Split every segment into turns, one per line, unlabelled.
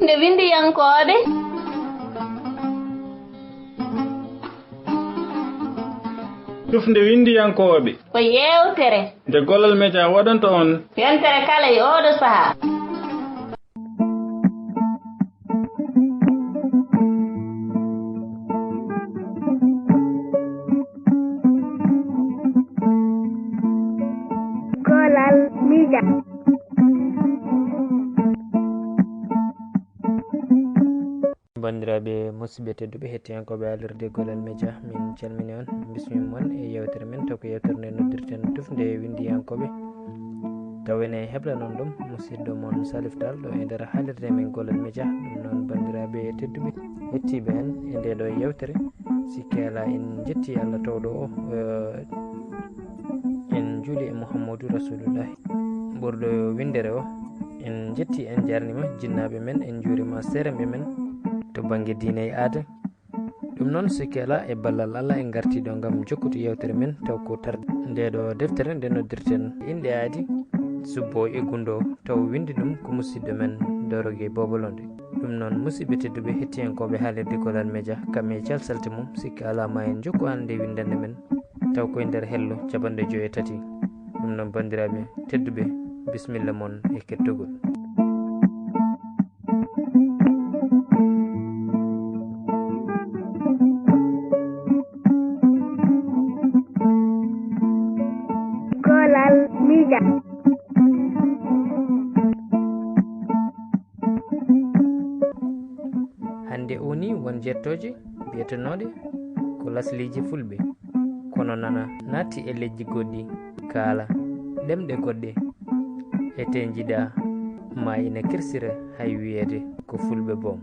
Tufnde windiyankoɓe.
Tufnde windiyankoɓe
Ko yewtere
nde Gollal Media waɗanta on
yontere kala e oɗo sahaa. Gollal Media.
bandiraɓe musidɓe tedduɓe hettiyankoɓe alirde Gollal Media, min calmini on bismima moon e yewtere men taw ko yewtere nde noddirten Tufnde windiyankoɓe. taw ene hebla noon ɗum musidɗo moon Salif Tall ɗo e nder haalirde men Gollal Media. ɗum noon bandiraɓe tedduɓe hettiɓe en e nde ɗo yewtere, sikki ala en jetti Allah tawɗo o en juuli e Mouhammadou Rasulullahi ɓurɗo windere o. en jetti en jarnima jinnaɓe men, en juurima seremɓe men to banggue diine e aada. ɗum noon sikki ala e ballal Allah en gartiɗo gam jokkude yewtere men taw ko tarde ndeɗo deftere nde noddirten Inɗe Aadi Subboo e Gunndoo, taw windi ɗum ko musidɗo men Dorogue Bobolonde. ɗum noon musidɓe tedduɓe hettiyankoɓe haalirde Gollal Media, kamɓe calsalte mum sikki ala ma en jokku hande windande men taw koye nder hello 53. ɗum noon bandiraɓe tedduɓe bisimilla moon e kettogol.
Gollal Media.
hande o ni won jettoje biyetenoɗe ko lasliji fulɓe, kono nana naati e lejji goɗɗi kaala ɗemɗe goɗɗe ete jiɗa ma ina kirsira hay wiyede ko fulɓe boom.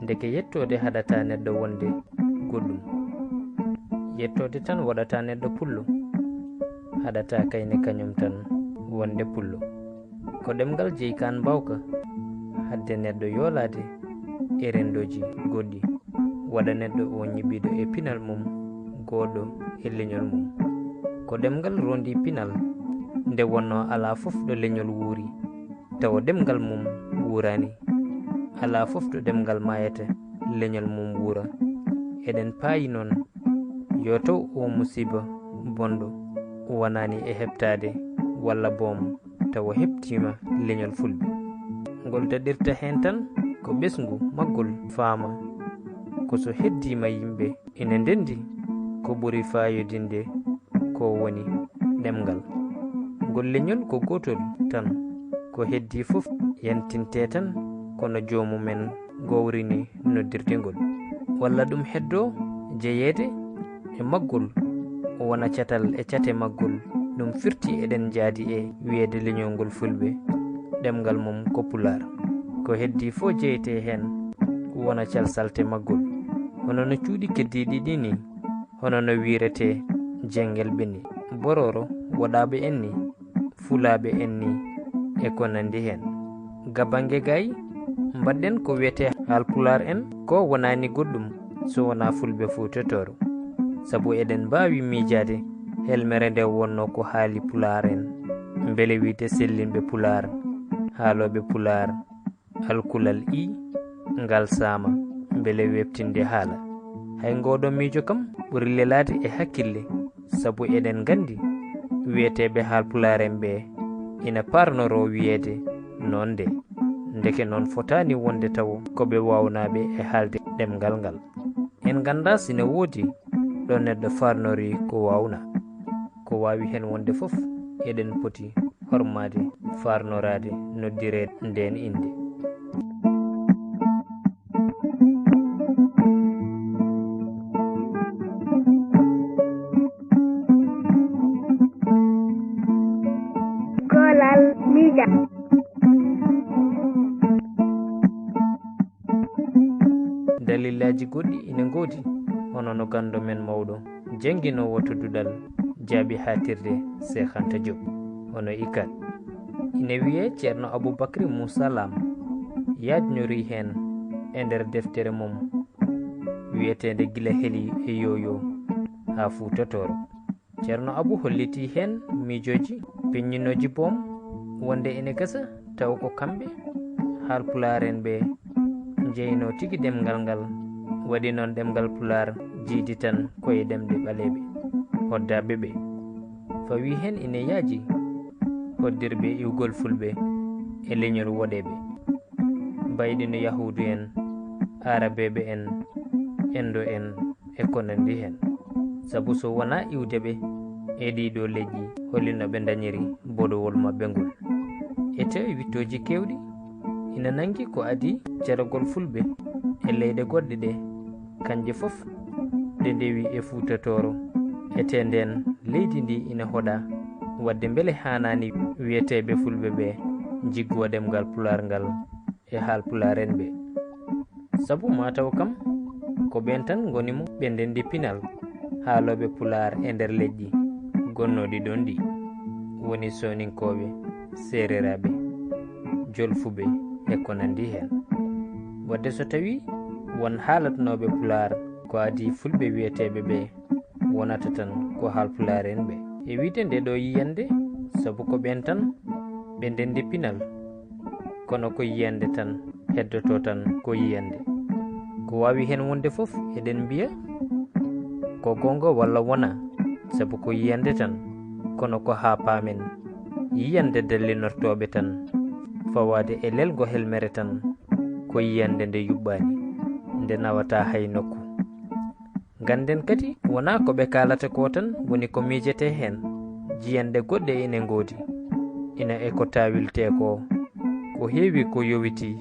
ndeke yettode haɗata neɗɗo wonde goɗɗum, yettode tan waɗata neɗɗo pullo, haɗata kayne kañum tan wonde pullo. ko ɗemgal jeykan mbawka hadde neɗɗo yoolade e rendoji goɗɗi, waɗa neɗɗo o ñiɓiɗo e pinal mum goɗɗo e leñol mum. ko ɗemgal rondi pinal nde wonno ala fof ɗo leñol wuuri, tawa ɗemgal mum wuurani. ala fof ɗo ɗemgal mayete leñol mum wuura. eɗen paayi noon yo taw o musiba bonɗo wonani e heɓtade walla boom tawa heɓtima leñol fulɓe. ngol daɗirta hen tan ko ɓesgu maggol faama ko so heddima yimɓe ina ndendi ko ɓuri fayodinde ko woni ɗemgal ngol. leñol ko gotol tan, ko heddi fof yantinte tan kono jomumen gowrini noddirtengol. walla ɗum heddo jeyede e maggol wona catal e cate maggol. ɗum firti eɗen jaadi e wiyede leñol ngol fulɓe ɗemgal mum ko pular. ko heddi fo jeyete hen wona calsalte maggol, hono no cuuɗi keddiɗi ɗi ni, hono no wirete jengel ɓeni, bororo waɗaɓe en ni, fulaɓe en ni e ko nandi hen. gabange gay mbaɗɗen ko wiyete haalpular en, ko wonani goɗɗum so wona fulɓe Fuutatoro, saabu eɗen mbawi miijade helmere nde wonno ko haali pular en, beele wiide sellinɓe pular, haaloɓe pular, alkulal i ngal sama beele webtinde haala. hay ngoɗo miijo kam ɓuri lelade e hakkille, saabu eɗen gandi wiyeteɓe haalpular en ɓe ina parnoro wiyede noon nde, ndeke noon fotani wonde taw koɓe wawnaɓe e haalde ɗemgal ngal. en ganda sina woodi ɗo neɗɗo farnori ko wawna, ko wawi hen wonde foof eɗen poti hormade farnorade noddire nden inde.
Gollal Media.
dalillaji goɗɗi ina goodi, hono no gando men mawɗo jangguinowo to duɗal jaaɓi hatirde Cheikh Anta Diop hono ikat. ina wiye ceerno Aboubacry Moussa Lam yajnori hen e nder deftere mum wiyetede gila heeli e yoyo ha Fuutatoro. ceerno Abou holliti hen miijoji peññinoji boom wonde ene gasa taw ko kamɓe Haalpulaar en ɓe jeyno tigi ɗemgal ngal waɗi noon ɗemgal Pulaar jiidi tan koye ɗemɗe ɓaleɓe hoddaɓe ɓe fawi hen ine yaaji hoddirɓe iwgol fulɓe e leñol woɗeɓe mbayɗino yahudu en arabeɓe en endo en e ko nandi hen sabu so wona iwde ɓe e ɗiɗo leƴƴi hollino ɓe dañiri bodowol maɓɓe ngol e tawi wittoji kewɗi ina nangi ko adi jaragol fulɓe e leyɗe goɗɗe ɗe kanje fof ɗe ndewi e fuutatoro ete nden leydi ndi ina hoɗa wadde beele hanani wiyeteɓe fulɓe ɓe jiggo ɗemgal Pulaar ngal e Haalpulaar en ɓe sabu mataw kam ko ɓen tan gonimo ɓe ndendi pinal haaloɓe Pulaar e nder leƴƴi gonnoɗi ɗon ɗi woni soninkoɓe sereraɓe jolfuɓe e ko nandi hen wadde so tawi won haalatnoɓe Pulaar ko adi fulɓe wiyeteɓe ɓe wonata tan ko Haalpulaar en ɓe e wiide nde ɗo yiyande sabu ko ɓen tan ɓe ndendi pinal kono ko yiyande tan heddoto tan ko yiyande ko wawi hen wonde fof eɗen mbiya ko gonga walla wona sabu ko yiyande tan kono ko ha paamen yiyande dallinortoɓe tan fawade e lelgo helmere tan ko yiyande nde yuɓɓani nde nawata hay nokku ganden kadi wona ko ɓe kalata ko tan woni ko miijete hen jiyande goɗɗe ine ngoodi ina e ko tawilte ko heewi ko yowiti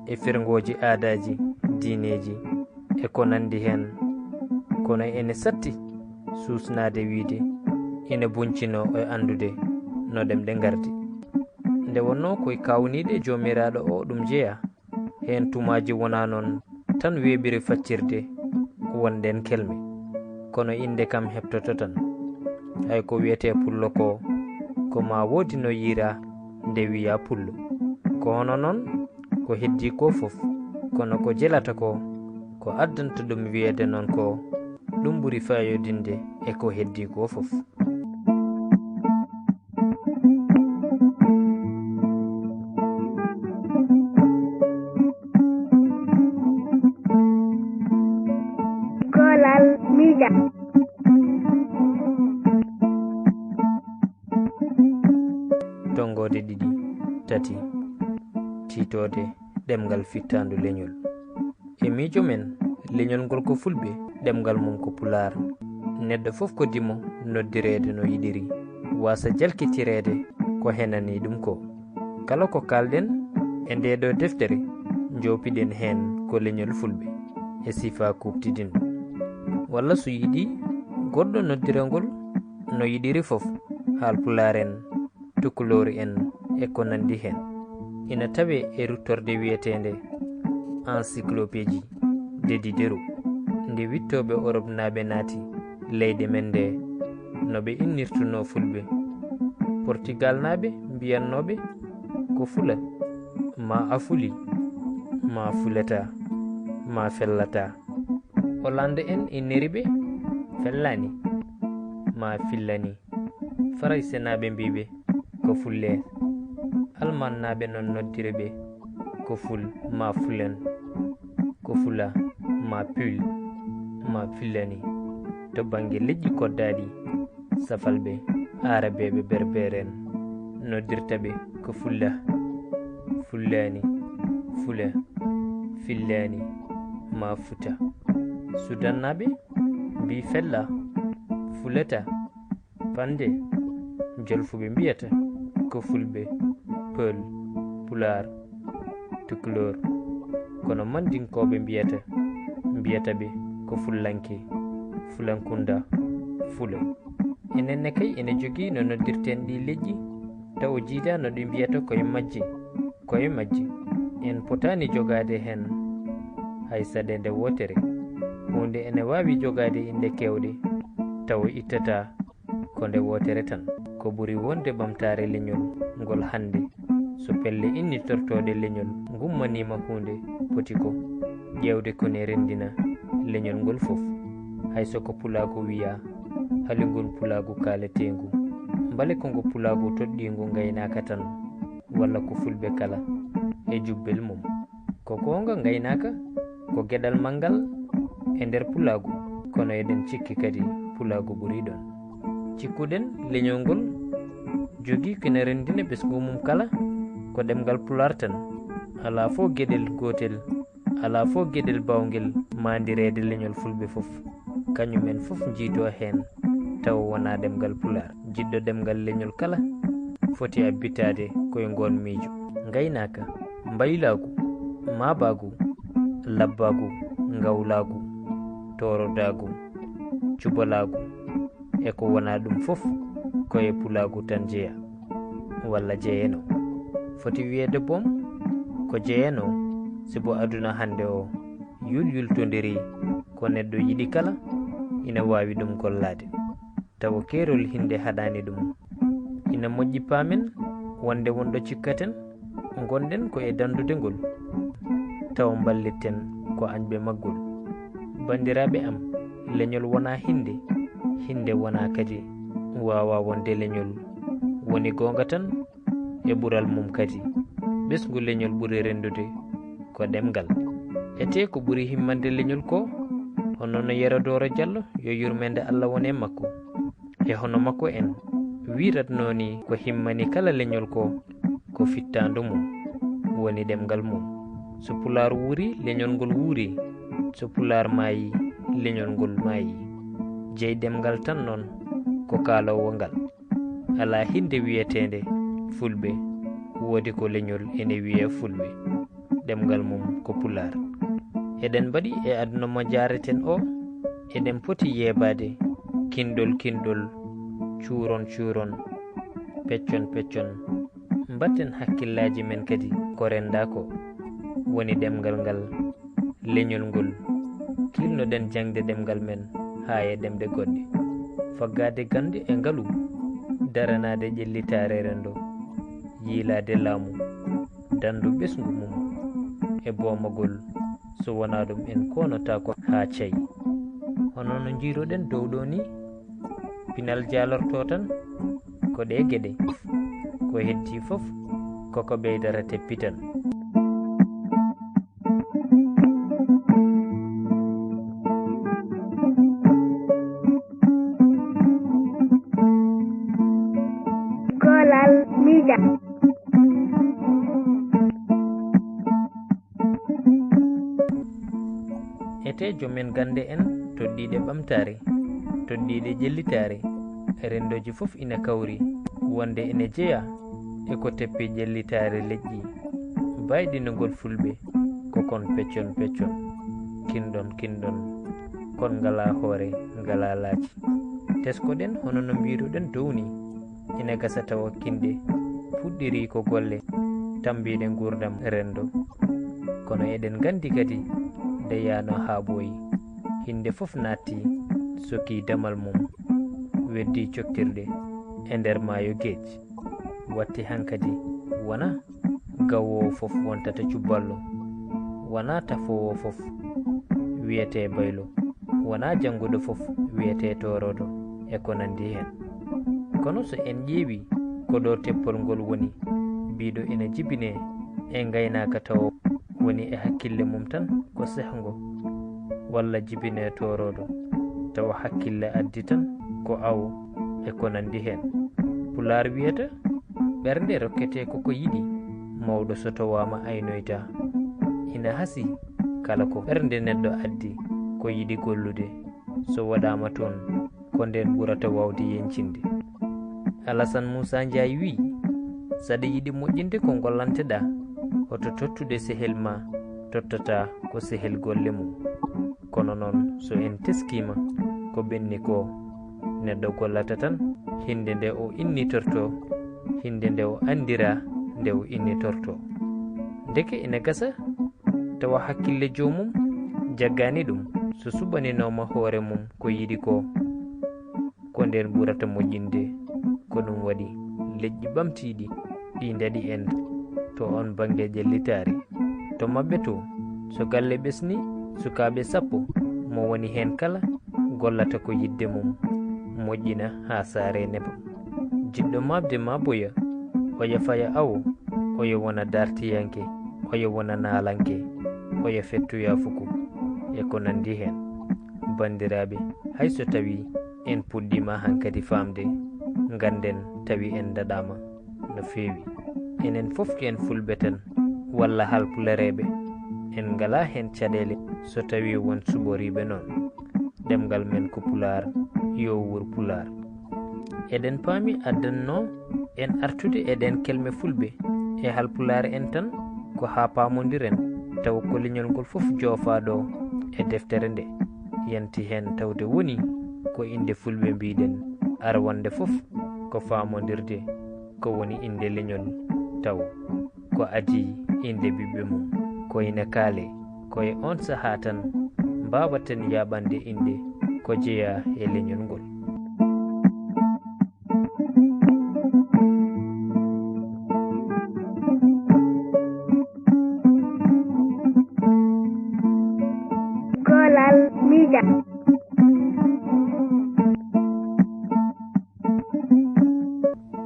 e firgoji aadaji diineji e ko nandi hen kono ene satti susnade wiide ina buncino e andude no ɗemɗe gardi nde wonno koye kawniɗe jomiraɗo o ɗum jeeya hen tumaji wona noon tan weɓiri faccirde wonɗen kelme kono inde kam heptoto tan hay ko wiyete pullo ko ma woodi no yiira nde wiya pullo ko hono noon ko heddi ko fof kono ko jelata ko addanta ɗum wiyede noon ko ɗum ɓuri fayodinde e ko heddi ko fof
golal miija
tongode ɗiɗi tati titode ɗemgal fittandu leñol e miijo men leñol ngol ko fulɓe ɗemgal mum ko Pulaar neɗɗo fof ko dimo noddirede no yiɗiri wasa jalkitirede ko henani ɗum ko kala ko kalɗen e ndeɗo deftere jopiɗen hen ko leñol fulɓe e sifa kuptidinɗo walla so yiɗi goɗɗo noddirangol no yiɗiri fof Haalpulaar en Tukulóor en e ko nandi hen ina tawe e ruttorde wiyetende encyclopédie de Diderot nde wittoɓe Europe naaɓe naati leydi men nde no ɓe innirtuno fulɓe Portugal naaɓe mbiyannoɓe ko fula ma a fuli ma fulata ma fellata Hollande en inniri ɓe fellani ma fillani Faranse naaɓe mbiɓe ko fulle Alman naaɓe noon noddiri ɓe ko ful ma fulen ko fula ma pul ma fillani to bange leƴƴi koddaɗi safalɓe arabeɓe berbere en noddirta ɓe ko fulla fullani fula fillani ma futa sudannaɓe mbi fella fulata fande jolfuɓe mbiyata ko fulɓe Peul Pulaar Tukulóor kono mandinkoɓe mbiyata ɓe ko fullanke fulankunda fula enenne kay ene jogii no noddirten ɗi leƴƴi taw jiida no ɗi mbiyata koye majje en potani jogade hen hay saɗede wotere hunde ene wawi jogade inde kewɗe taw ittata ko nde wotere tan ko ɓuri wonde ɓamtare leñol ngol hande so pelle innitortode leñol gummanima hunde poti ko ƴewde kone rendina leñol ngol fof hay soko pulago wiya haligol pulago kaletengu mbale kongo pulago toɗɗingu gaynaka tan walla ko fulɓe kala e jubbel mum. Ko gonga gaynaka ko geɗal mangal e nder pulagu, kono eɗen cikki kadi pulagu ɓuri ɗon. Cikkuɗen leñol ngol jogi kene rendina ɓesgu mum kala ko ɗemgal pular tan, ala fo gueɗel gotel, ala fo gueɗel bawgel mandirede leñol fulɓe fof. Kañumen fof jiito hen taw wona ɗemgal pular. Jiɗɗo ɗemgal leñol kala foti abbitade koye ngon miijo. Gaynaka, mbaylagu, mabagu, labbagu, ngawlagu, torodagu, cubalagu e ko wona ɗum fof koye pulagu tan jeeya, walla jeeyeno. Foti wiyede boom ko jeeyeno sibo aduna hande o yulyultodiri ko neɗɗo yiɗi kala ina wawi ɗum gollade, tawa keerol hinde haɗani ɗum. Ina moƴƴi paamen wonde wonɗo cikkaten gonɗen ko e dandude ngol, tawa ballitten ko añɓe maggol. Bandiraɓe am, leñol wona hinde, hinde wona kadi wawa wonde leñol. Woni gonga tan e ɓural mum kadi ɓesgu leñol ɓuri rendude ko ɗemgal. Ete ko ɓuri himmande leñol ko hono no Yerodoro Diallo yo yurmede Allah wone makko e hono makko en wiratnoni ko himmani kala leñol ko fittandu mum woni ɗemgal mum. So pular wuuri leñol ngol wuuri, so pular maayi leñol ngol maayi. Jeyi ɗemgal tan noon ko kaalowo ngal. Ala hinde wiyetede fulɓe, woodi ko leñol ene wiye fulɓe, ɗemgal mum ko pular. Eɗen mbaɗi e aduna mo jareten o, eɗen poti yeebade kindol cuuron peccon mbatten hakkillaji men kadi ko renda ko woni ɗemgal ngal leñol ngol. Kilnoɗen jangde ɗemgal men ha e ɗemɗe goɗɗe, faggade gande e ngalu, daranade ƴellitare rendo, yiilade laamu, dandu ɓesgu mum e boomagol. So wona ɗum en konota ko ha cayi. Hono no jiiroɗen dow ɗo ni, pinal jalorto tan ko ɗe geɗe, ko heddi fof koko ɓeydara teppitan.
Golal miija.
Ete jomen gande en toddiɗe ɓamtare, toddiɗe ƴellitare, rendoji fof ina kawri wonde ene jeeya e ko teppi ƴellitare leƴƴi bayɗinogol fulɓe ko kon peccon kinɗon kon ngala hoore ngala laaci. Teskoɗen hono no mbiruɗen downi, ina gasa tawa kinde puɗɗiri ko golle tambiɗe gurdam rendo. Kono eɗen gandi kadi nde yano ha ɓooyi, hinde fof natti soki damal mum, weddi coktirɗe e nder maayo geej. Watti hankadi wona gawowo fof wontata cuballo, wona tafowo fof wiyete baylo, wona janguɗo fof wiyete torodo e ko nandi hen. Kono so en ƴeewi ko ɗo teppol ngol woni, mbiɗo ina jibine e gaynaka taw woni e hakkille mum tan ko sehgo, walla jibine torodo tawa hakkille addi tan ko awo e ko nandi hen. Pular wiyata ɓernde rokkete koko yiɗi, mawɗo so towama aynoyta. Ina hasi kala ko ɓernde neɗɗo addi ko yiɗi gollude, so waɗama toon ko nden ɓurata wawde yencinde. Alassane Moussa Ndiaye wi, saɗa yiɗi moƴƴinde ko gollanteɗa, hoto tottude sehel ma tottata ko sehel golle mum. Kono noon so en teskima ko ɓenni ko, neɗɗo gollata tan hinde nde o innitorto, hinde nde o andira nde o innitorto. Ndeke ina gasa tawa hakkille jomum jaggani ɗum, so suɓaninoma hoore mum ko yiɗi ko nden ɓurata moƴƴinde. Ko ɗum waɗi leƴƴi ɓamtiɗi ɗi daɗi en to on banggue ƴellitari. To mabɓe to so galle ɓesni, sukaɓe 10 mo woni hen kala gollata ko yidde mum moƴƴina ha saare neɓa. Jiɗɗo mabde ma boya, oya faya awo, oya wona dartiyanke, o oyo wona naalanke oyo fettuya fuku e ko nandi hen. Bandiraɓe, hay so tawi en puɗɗima hankadi famde ganden tawi en daɗama no feewi. Enen fof en fulɓe tan walla halpulareɓe en ngala hen caɗele so tawi won suɓoriɓe noon. Ɗemgal men ko pular yo wur pular. Eɗen paami addanno en artude eɗen kelme fulɓe e halpulare en tan ko ha pamodiren taw ko leñol ngol fof joofaɗo e deftere nde yanti hen tawde woni ko inde fulɓe mbiɗen arwande fof ko famodirde ko woni inde leñol taw ko adi inde ɓiɓɓe mum koyne kaale koye on saha tan mbawaten yaɓande inde ko jeeya e leñol ngol.
Golal Mida.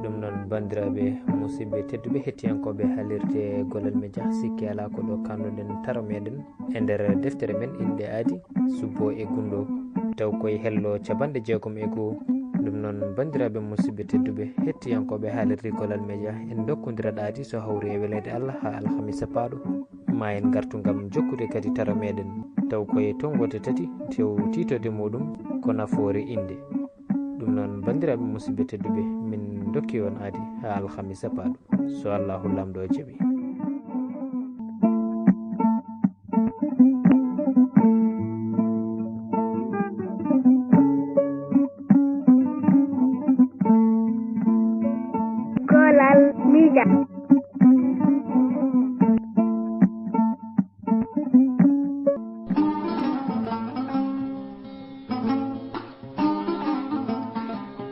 Ɗum noon bandiraɓe musidɓe tedduɓe hettiyankoɓe haalirde Golal Media, sikki ala ko ɗo kanduɗen taro meɗen e nder deftere men Inɗe Aadi Subboo e Gunndoo taw koye hello capanɗe 60 ɗum noon bandiraɓe musidɓe tedduɓe hettiyankoɓe haalirde Golal Media en dokkodirat Aadi so hawri e welede Allah ha alhamisa paaɗo ma en gartu gam jokkude kadi taro meɗen taw koye tongote tati tew titode muɗum ko nafoore inde. Ɗum noon bandiraɓe musidɓe tedduɓe min dokki on Aadi ha alhamisa paaɗo so Allahu lamɗo jaɓi.
Golal Mida.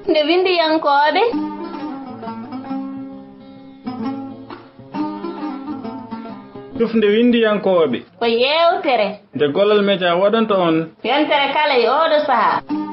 nde windiyankoɓe
tufde windiyankoɓe
ko yewtere
nde Golal Media waɗanta on
yontere kala e oɗo saaha.